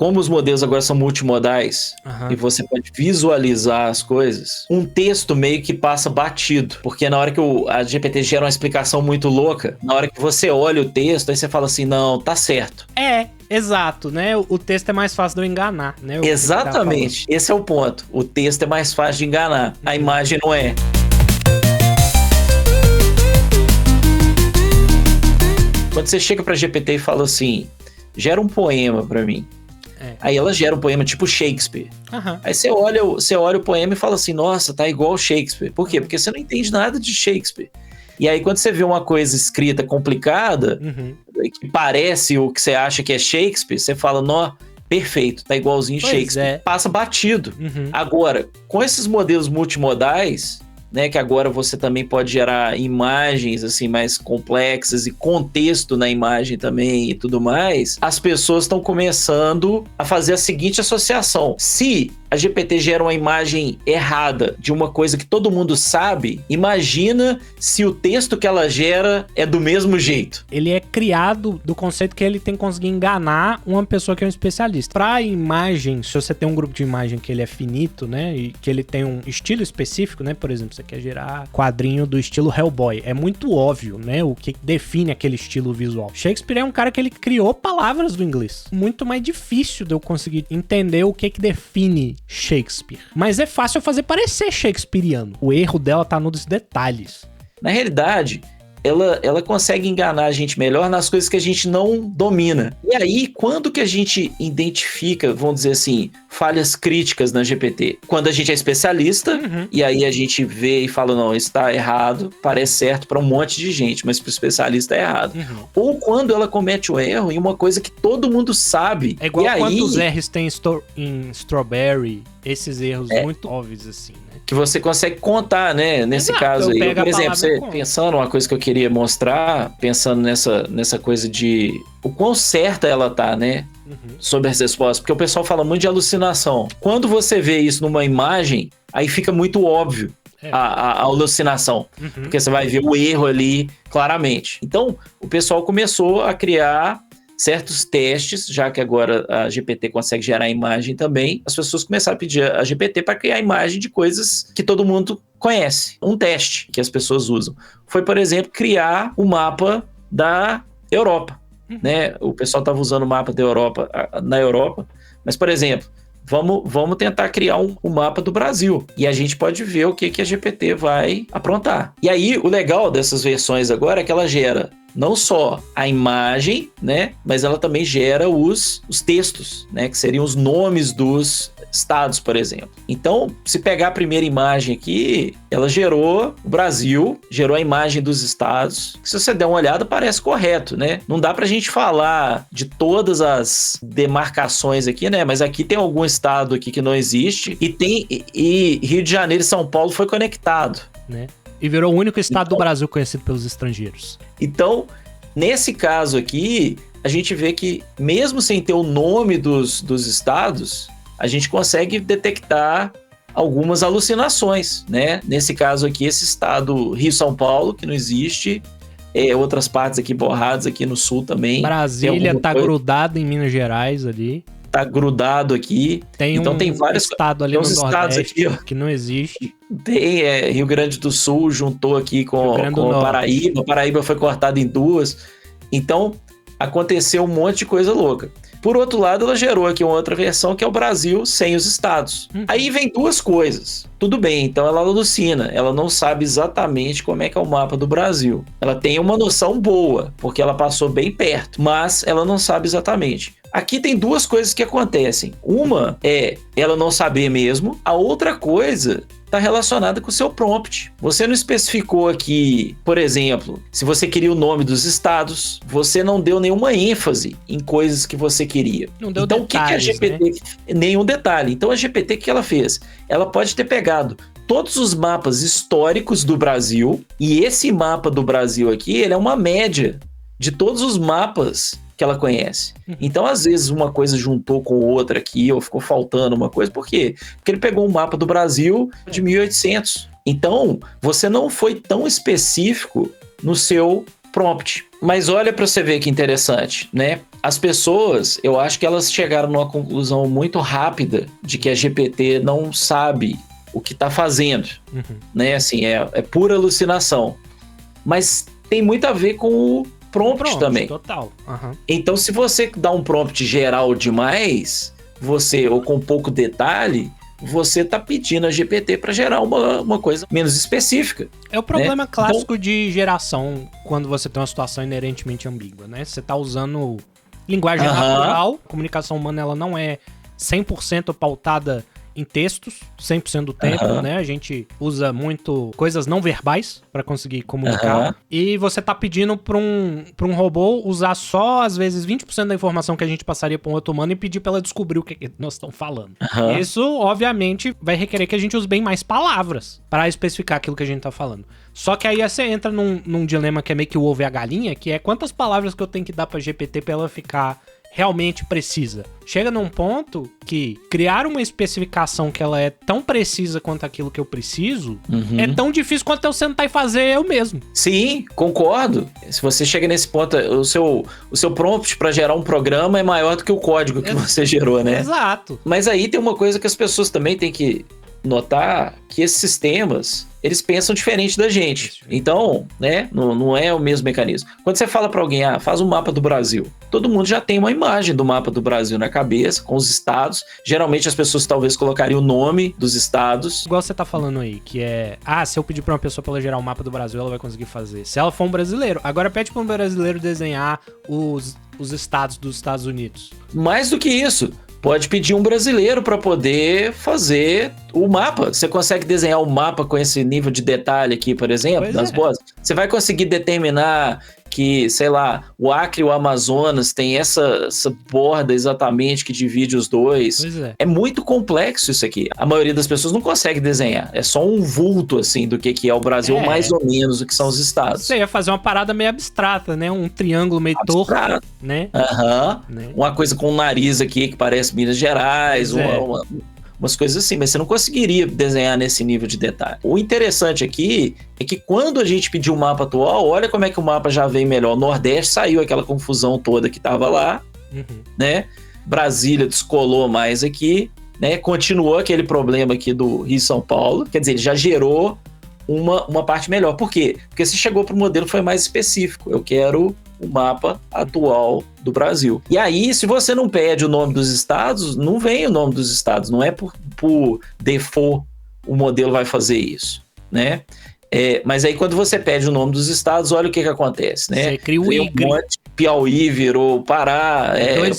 como os modelos agora são multimodais e você pode visualizar as coisas, um texto meio que passa batido, porque na hora que a GPT gera uma explicação muito louca, na hora que você olha o texto, aí você fala assim, não, tá certo. Exato, né? O texto é mais fácil de eu enganar, né? Exatamente, esse é o ponto. O texto é mais fácil de enganar, a imagem não é. Quando você chega pra GPT e fala assim, gera um poema pra mim. Aí ela gera um poema tipo Shakespeare. Aí você olha o poema e fala assim, nossa, tá igual Shakespeare. Por quê? Porque você não entende nada de Shakespeare. E aí quando você vê uma coisa escrita complicada, que parece o que você acha que é Shakespeare, você fala, nó, perfeito, tá igualzinho Shakespeare. Passa batido. Agora, com esses modelos multimodais, né, que agora você também pode gerar imagens assim mais complexas e contexto na imagem também e tudo mais, as pessoas estão começando a fazer a seguinte associação. Se a GPT gera uma imagem errada de uma coisa que todo mundo sabe, imagina se o texto que ela gera é do mesmo jeito. Ele é criado do conceito que ele tem que conseguir enganar uma pessoa que é um especialista. Pra imagem, se você tem um grupo de imagem que ele é finito, né, e que ele tem um estilo específico, né, por exemplo, você quer gerar quadrinho do estilo Hellboy, é muito óbvio, né, o que define aquele estilo visual. Shakespeare é um cara que ele criou palavras do inglês. Muito mais difícil de eu conseguir entender o que define Shakespeare. Mas é fácil eu fazer parecer shakespeariano. O erro dela tá nos detalhes. Na realidade, ela consegue enganar a gente melhor nas coisas que a gente não domina. E aí, quando que a gente identifica, vamos dizer assim, falhas críticas na GPT? Quando a gente é especialista, e aí a gente vê e fala, não, isso tá errado, parece certo para um monte de gente, mas pro especialista é errado. Ou quando ela comete um erro em uma coisa que todo mundo sabe. É igual e quantos aí, R's tem em Strawberry, esses erros muito óbvios assim, né? Que você consegue contar, né? Nesse caso aí. Por exemplo, você pensando uma coisa que eu queria mostrar, pensando nessa coisa de o quão certa ela tá, né? Sobre as respostas. Porque o pessoal fala muito de alucinação. Quando você vê isso numa imagem, aí fica muito óbvio a alucinação. Porque você vai ver o erro ali claramente. Então, o pessoal começou a criar certos testes, já que agora a GPT consegue gerar imagem também, as pessoas começaram a pedir a GPT para criar imagem de coisas que todo mundo conhece. Um teste que as pessoas usam foi, por exemplo, criar o mapa da Europa. Né? O pessoal estava usando o mapa da Europa na Europa, mas, por exemplo, vamos tentar criar um mapa do Brasil. E a gente pode ver o que a GPT vai aprontar. E aí, o legal dessas versões agora é que ela gera não só a imagem, né, mas ela também gera os textos, né, que seriam os nomes dos estados, por exemplo. Então, se pegar a primeira imagem aqui, ela gerou o Brasil, gerou a imagem dos estados, que se você der uma olhada parece correto, né? Não dá pra gente falar de todas as demarcações aqui, né, mas aqui tem algum estado aqui que não existe e Rio de Janeiro e São Paulo foi conectado, né? E virou o único estado do Brasil conhecido pelos estrangeiros. Então, nesse caso aqui, a gente vê que, mesmo sem ter o nome dos estados, a gente consegue detectar algumas alucinações, né? Nesse caso aqui, esse estado Rio-São Paulo, que não existe, outras partes aqui borradas aqui no sul também. Brasília tá grudado em Minas Gerais ali. Tá grudado aqui. Então tem vários estado ali no Nordeste aqui, ó, que não existe. Tem Rio Grande do Sul juntou aqui com Paraíba. Paraíba foi cortado em duas. Então aconteceu um monte de coisa louca. Por outro lado, ela gerou aqui uma outra versão que é o Brasil sem os estados. Aí vem duas coisas. Tudo bem, então ela alucina. Ela não sabe exatamente como é que é o mapa do Brasil. Ela tem uma noção boa, porque ela passou bem perto, mas ela não sabe exatamente. Aqui tem duas coisas que acontecem. Uma é ela não saber mesmo. A outra coisa está relacionada com o seu prompt. Você não especificou aqui, por exemplo, se você queria o nome dos estados, você não deu nenhuma ênfase em coisas que você queria. Não deu então, detalhes, o que a GPT... né? Nenhum detalhe. Então, a GPT, o que ela fez? Ela pode ter pegado todos os mapas históricos do Brasil, e esse mapa do Brasil aqui, ele é uma média de todos os mapas que ela conhece. Então, às vezes, uma coisa juntou com outra aqui, ou ficou faltando uma coisa. Por quê? Porque ele pegou um mapa do Brasil de 1800. Então, você não foi tão específico no seu prompt. Mas olha para você ver que interessante, né? As pessoas, eu acho que elas chegaram numa conclusão muito rápida de que a GPT não sabe o que está fazendo, né? Assim, é pura alucinação. Mas tem muito a ver com o prompt também. Total. Então, se você dá um prompt geral demais, ou com pouco detalhe, você está pedindo a GPT para gerar uma coisa menos específica. É o problema clássico de geração quando você tem uma situação inerentemente ambígua, né? Você está usando linguagem natural, a comunicação humana ela não é 100% pautada em textos, 100% do tempo, né? A gente usa muito coisas não verbais para conseguir comunicar. E você tá pedindo pra um robô usar só, às vezes, 20% da informação que a gente passaria pra um outro humano e pedir pra ela descobrir o que nós estamos falando. Isso, obviamente, vai requerer que a gente use bem mais palavras para especificar aquilo que a gente tá falando. Só que aí você entra num dilema que é meio que o ovo e a galinha, que é quantas palavras que eu tenho que dar pra GPT pra ela ficar realmente precisa. Chega num ponto que criar uma especificação que ela é tão precisa quanto aquilo que eu preciso é tão difícil quanto eu sentar e fazer eu mesmo. Sim, concordo. Se você chega nesse ponto, o seu prompt para gerar um programa é maior do que o código que você gerou, né? Exato. Mas aí tem uma coisa que as pessoas também têm que notar, que esses sistemas, eles pensam diferente da gente. Então, né, não é o mesmo mecanismo. Quando você fala para alguém, faz um mapa do Brasil, todo mundo já tem uma imagem do mapa do Brasil na cabeça, com os estados. Geralmente as pessoas talvez colocariam o nome dos estados. Igual você tá falando aí, que é, se eu pedir pra uma pessoa pra ela gerar um mapa do Brasil, ela vai conseguir fazer. Se ela for um brasileiro. Agora pede pra um brasileiro desenhar os estados dos Estados Unidos. Mais do que isso, pode pedir um brasileiro para poder fazer o mapa. Você consegue desenhar um mapa com esse nível de detalhe aqui, por exemplo, das boas? Você vai conseguir determinar que, sei lá, o Acre e o Amazonas tem essa borda exatamente que divide os dois. É muito complexo isso aqui. A maioria das pessoas não consegue desenhar. É só um vulto, assim, do que é o Brasil, mais ou menos o que são os estados. Você ia fazer uma parada meio abstrata, né? Um triângulo meio torto, né? Uma coisa com o nariz aqui que parece Minas Gerais, umas coisas assim, mas você não conseguiria desenhar nesse nível de detalhe. O interessante aqui é que quando a gente pediu o mapa atual, olha como é que o mapa já veio melhor. O Nordeste saiu aquela confusão toda que estava lá, né? Brasília descolou mais aqui, né? Continuou aquele problema aqui do Rio e São Paulo, quer dizer, ele já gerou uma parte melhor. Por quê? Porque você chegou para o modelo que foi mais específico. Eu quero o mapa atual do Brasil. E aí, se você não pede o nome dos estados, não vem o nome dos estados. Não é por default o modelo vai fazer isso, né? Mas aí, quando você pede o nome dos estados, olha o que acontece, né? Você cria o ICRI. Piauí virou Pará. Dois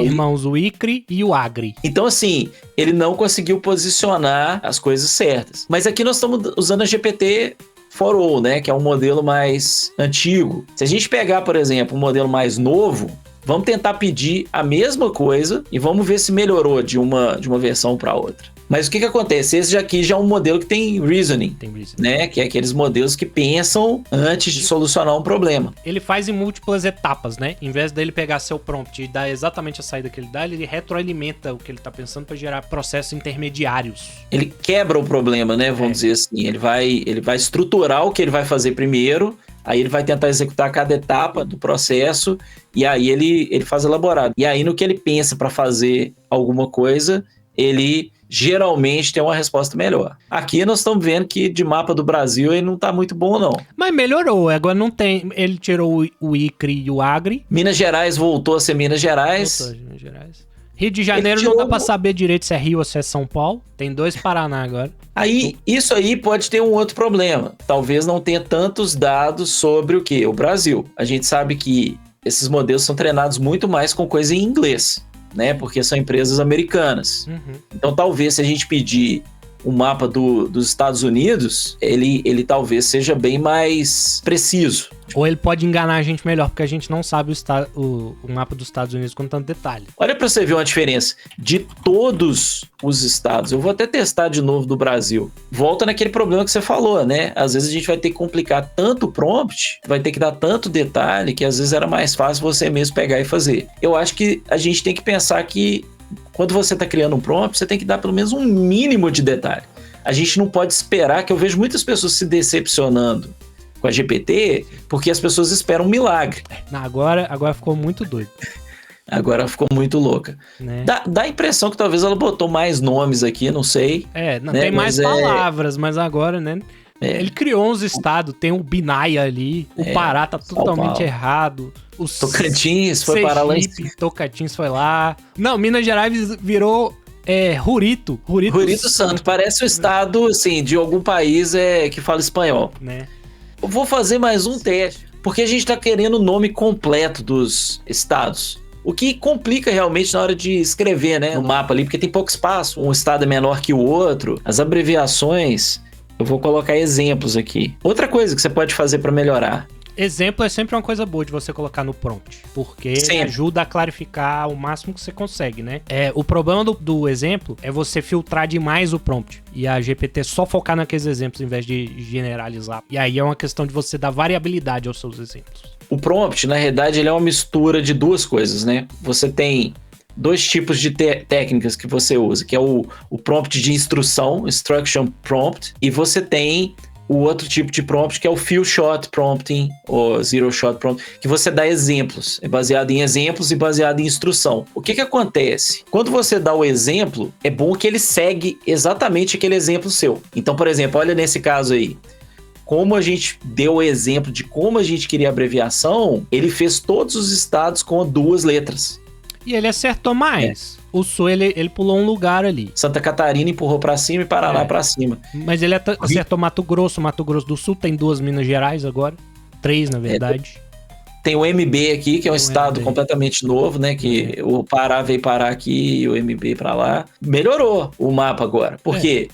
irmãos, o ICRI e o AGRI. Então, assim, ele não conseguiu posicionar as coisas certas. Mas aqui nós estamos usando a GPT-4o, né? Que é um modelo mais antigo. Se a gente pegar, por exemplo, um modelo mais novo, vamos tentar pedir a mesma coisa e vamos ver se melhorou de uma versão para outra. Mas o que acontece? Esse aqui já é um modelo que tem reasoning, né? Que é aqueles modelos que pensam antes de solucionar um problema. Ele faz em múltiplas etapas, né? Em vez dele pegar seu prompt e dar exatamente a saída que ele dá, ele retroalimenta o que ele tá pensando para gerar processos intermediários. Ele quebra o problema, né? Vamos dizer assim. Ele vai estruturar o que ele vai fazer primeiro, aí ele vai tentar executar cada etapa do processo e aí ele faz elaborado. E aí no que ele pensa para fazer alguma coisa, ele geralmente tem uma resposta melhor. Aqui nós estamos vendo que de mapa do Brasil ele não tá muito bom, não. Mas melhorou, agora não tem. Ele tirou o ICRI e o AGRI. Minas Gerais voltou a ser Minas Gerais. Rio de Janeiro não dá pra saber direito se é Rio ou se é São Paulo. Tem 2 Paraná agora. Aí, isso aí pode ter um outro problema. Talvez não tenha tantos dados sobre o quê? O Brasil. A gente sabe que esses modelos são treinados muito mais com coisa em inglês, né? Porque são empresas americanas. Então, talvez, se a gente pedir o mapa dos Estados Unidos, ele talvez seja bem mais preciso. Ou ele pode enganar a gente melhor, porque a gente não sabe o mapa dos Estados Unidos com tanto detalhe. Olha para você ver uma diferença de todos os estados. Eu vou até testar de novo do Brasil. Volta naquele problema que você falou, né? Às vezes a gente vai ter que complicar tanto o prompt, vai ter que dar tanto detalhe, que às vezes era mais fácil você mesmo pegar e fazer. Eu acho que a gente tem que pensar que quando você está criando um prompt, você tem que dar pelo menos um mínimo de detalhe. A gente não pode esperar, que eu vejo muitas pessoas se decepcionando com a GPT, porque as pessoas esperam um milagre. Agora ficou muito doido. Agora ficou muito louca. Né? Dá a impressão que talvez ela botou mais nomes aqui, não sei. Não tem mais palavras, mas agora, né? Ele criou uns estados, tem o Binaia ali, o Pará tá totalmente errado. O Tocantins foi parar lá em cima. Tocantins foi lá. Não, Minas Gerais virou Rurito. Rurito Santo, parece um estado, assim, de algum país que fala espanhol. Né? Eu vou fazer mais um teste, porque a gente tá querendo o nome completo dos estados. O que complica realmente na hora de escrever, né, no mapa ali, porque tem pouco espaço, um estado é menor que o outro. As abreviações, eu vou colocar exemplos aqui. Outra coisa que você pode fazer para melhorar. Exemplo é sempre uma coisa boa de você colocar no prompt, porque ajuda a clarificar o máximo que você consegue, né? O problema do exemplo é você filtrar demais o prompt e a GPT só focar naqueles exemplos em vez de generalizar. E aí é uma questão de você dar variabilidade aos seus exemplos. O prompt, na realidade, ele é uma mistura de duas coisas, né? Você tem dois tipos de técnicas que você usa, que é o prompt de instrução, Instruction Prompt, e você tem o outro tipo de prompt, que é o Few Shot Prompting, ou Zero Shot Prompt, que você dá exemplos. É baseado em exemplos e baseado em instrução. O que acontece? Quando você dá o exemplo, é bom que ele segue exatamente aquele exemplo seu. Então, por exemplo, olha nesse caso aí. Como a gente deu o exemplo de como a gente queria a abreviação, ele fez todos os estados com 2 letras. E ele acertou mais. O Sul, ele pulou um lugar ali. Santa Catarina empurrou pra cima e Paraná pra cima. Mas ele acertou Mato Grosso do Sul, tem 2 Minas Gerais agora. 3, na verdade. Tem o MB aqui, que é um estado completamente novo, né? Que o Pará veio parar aqui e o MB pra lá. Melhorou o mapa agora. Por quê?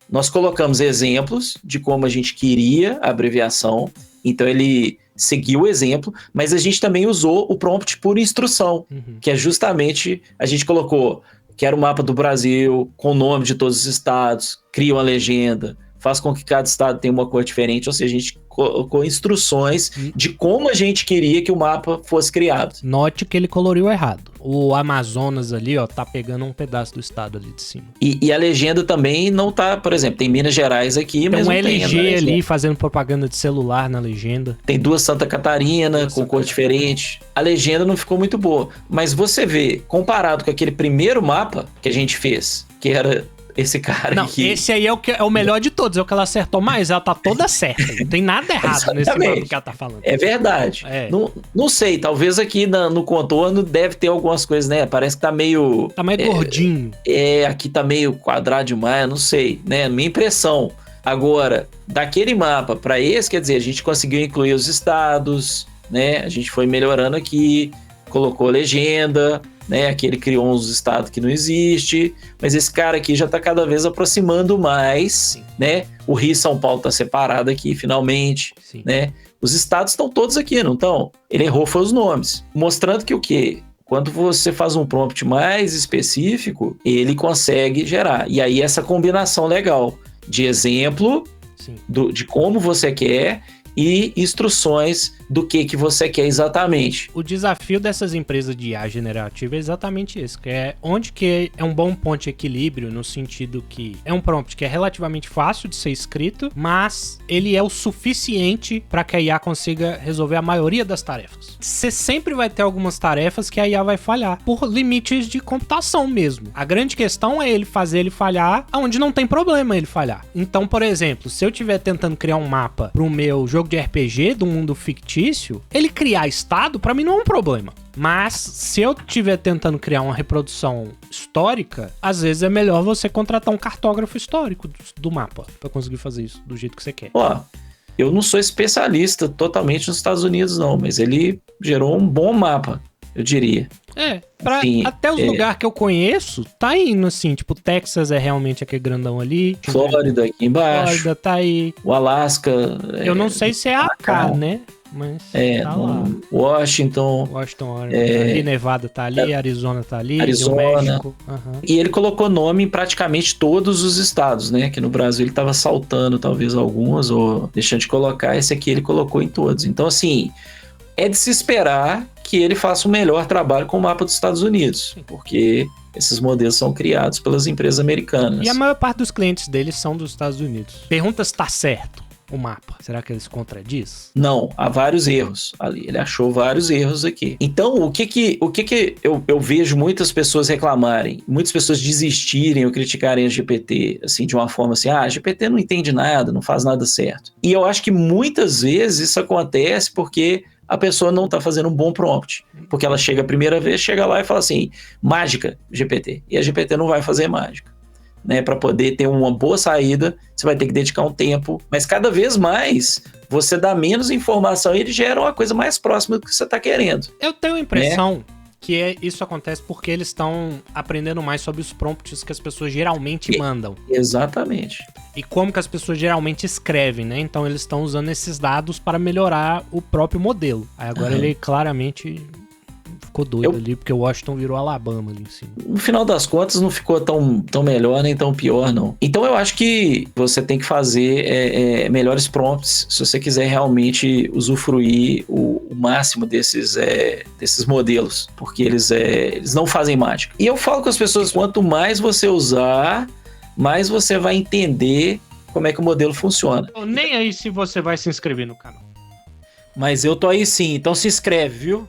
Nós colocamos exemplos de como a gente queria a abreviação. Então ele seguiu o exemplo, mas a gente também usou o prompt por instrução, que é justamente, a gente colocou, quero o mapa do Brasil, com o nome de todos os estados, cria uma legenda, faz com que cada estado tenha uma cor diferente, ou seja, a gente colocou instruções de como a gente queria que o mapa fosse criado. Note que ele coloriu errado. O Amazonas ali, ó, tá pegando um pedaço do estado ali de cima. E a legenda também não tá, por exemplo, tem Minas Gerais aqui, mas não tem. Tem um LG ali fazendo propaganda de celular na legenda. Tem 2 Santa Catarina com cor diferente. A legenda não ficou muito boa. Mas você vê, comparado com aquele primeiro mapa que a gente fez, que era esse cara aqui. Esse aí é o melhor de todos, é o que ela acertou mais, ela tá toda certa, não tem nada errado nesse mapa que ela tá falando. É verdade. Não sei, talvez aqui no contorno deve ter algumas coisas, né? Parece que tá meio... Tá meio gordinho. Aqui tá meio quadrado demais, não sei, né? Minha impressão. Agora, daquele mapa pra esse, quer dizer, a gente conseguiu incluir os estados, né? A gente foi melhorando aqui, colocou legenda, né? Aqui ele criou uns estados que não existe, mas esse cara aqui já tá cada vez aproximando mais, né? O Rio e São Paulo tá separado aqui, finalmente, né? Os estados estão todos aqui, não estão? Ele errou foi os nomes, mostrando que o quê? Quando você faz um prompt mais específico, ele consegue gerar. E aí essa combinação legal de exemplo, de como você quer e instruções do que você quer exatamente. O desafio dessas empresas de IA generativa é exatamente esse, que é onde que é um bom ponto de equilíbrio, no sentido que é um prompt que é relativamente fácil de ser escrito, mas ele é o suficiente para que a IA consiga resolver a maioria das tarefas. Você sempre vai ter algumas tarefas que a IA vai falhar, por limites de computação mesmo. A grande questão é ele fazer ele falhar onde não tem problema ele falhar. Então, por exemplo, se eu estiver tentando criar um mapa pro meu jogo de RPG do mundo fictício, ele criar estado, pra mim não é um problema. Mas se eu estiver tentando criar uma reprodução histórica, às vezes é melhor você contratar um cartógrafo histórico do mapa pra conseguir fazer isso do jeito que você quer. Eu não sou especialista totalmente nos Estados Unidos não, mas ele gerou um bom mapa, eu diria. Até os lugares que eu conheço, tá indo assim, tipo, Texas é realmente aquele grandão ali. Flórida aqui embaixo. Flórida tá aí. O Alasca. Eu não sei se é AK, né? Mas tá lá. Washington. Ali Nevada tá ali, Arizona tá ali, Arizona. México. E ele colocou nome em praticamente todos os estados, né? Que no Brasil ele tava saltando talvez alguns, ou deixando de colocar. Esse aqui ele colocou em todos. Então, assim, é de se esperar que ele faça o melhor trabalho com o mapa dos Estados Unidos, porque esses modelos são criados pelas empresas americanas. E a maior parte dos clientes deles são dos Estados Unidos. Pergunta se tá certo. o mapa? Será que ele se contradiz? Não, há vários erros ali. Ele achou vários erros aqui. Então, o que eu vejo muitas pessoas reclamarem, muitas pessoas desistirem ou criticarem a GPT, assim, de uma forma assim, a GPT não entende nada, não faz nada certo. E eu acho que muitas vezes isso acontece porque a pessoa não está fazendo um bom prompt. Porque ela chega a primeira vez, chega lá e fala assim, mágica, GPT. E a GPT não vai fazer mágica. Né, para poder ter uma boa saída, você vai ter que dedicar um tempo, mas cada vez mais você dá menos informação e ele gera uma coisa mais próxima do que você está querendo. Eu tenho a impressão que isso acontece porque eles estão aprendendo mais sobre os prompts que as pessoas geralmente mandam. Exatamente. E como que as pessoas geralmente escrevem, né? Então eles estão usando esses dados para melhorar o próprio modelo. Aí agora ele claramente ficou doido ali, porque o Washington virou Alabama ali em cima. No final das contas, não ficou tão melhor nem tão pior, não. Então eu acho que você tem que fazer melhores prompts se você quiser realmente usufruir o máximo desses modelos, porque eles não fazem mágica. E eu falo com as pessoas, quanto mais você usar, mais você vai entender como é que o modelo funciona. Nem aí se você vai se inscrever no canal. Mas eu tô aí sim, então se inscreve, viu?